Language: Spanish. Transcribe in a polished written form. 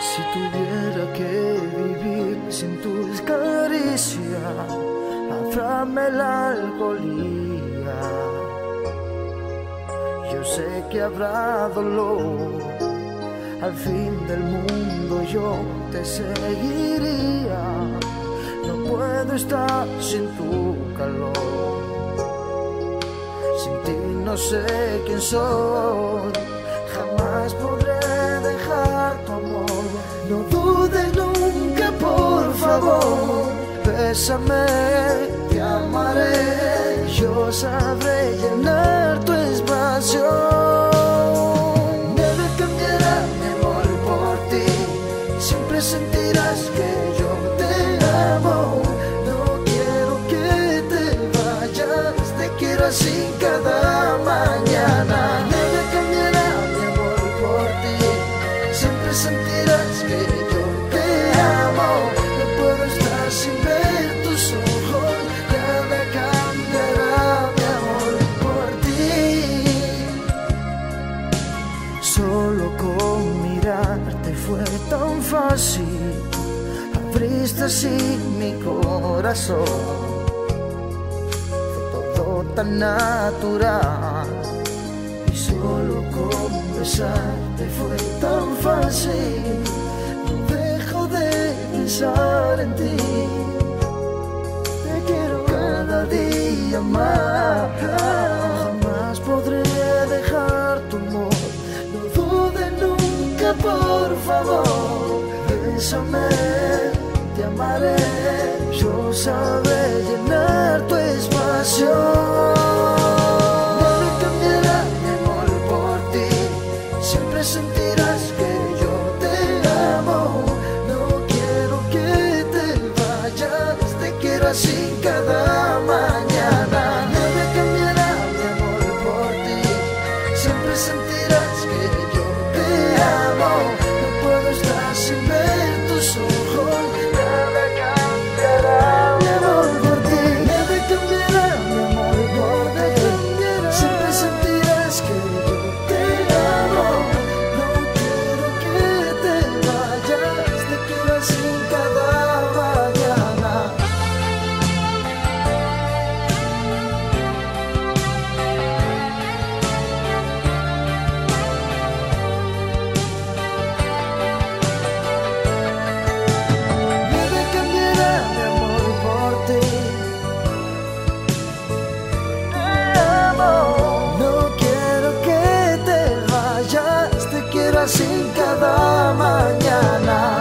Si tuviera que vivir sin tus caricias, habrá melancolía. Yo sé que habrá dolor, al fin del mundo yo te seguiría. No puedo estar sin tu calor, sin ti no sé quién soy. Jamás podré dejar tu amor. No dudes nunca, por favor. Bésame, te amaré. Yo sabré llenar tu espacio. Nada cambiará mi amor por ti. Siempre sentirás que yo te amo. No quiero que te vayas, te quiero así cada mañana. Nada cambiará mi amor por ti. Siempre sentirás que yo te amo. No puedo estar sin ver tus ojos. Nada cambiará mi amor por ti. Solo con mirarte fue tan fácil. Abriste así mi corazón. Fue todo tan natural. Y solo con besarte fue tan fácil. No dejo de pensar en ti. Te quiero cada día más. Jamás podré dejar tu amor. No dudes nunca, por favor. Bésame, te amaré. Yo sabré llenar tu espacio. Nada cambiará mi amor por ti. Siempre sentirás que yo te amo. No quiero que te vayas, te quiero así cada mañana. Nada cambiará mi amor por ti. Siempre sentirás que yo te amo. No puedo estar sin ver tus ojos. Nada cambiará mi amor por ti. Nada cambiará mi amor por ti. Siempre sentirás que yo te amo. No quiero que te vayas, te quiero así cada mañana. Nada cambiará mi amor por ti. Te amo. No quiero que te vayas, te quiero así cada mañana.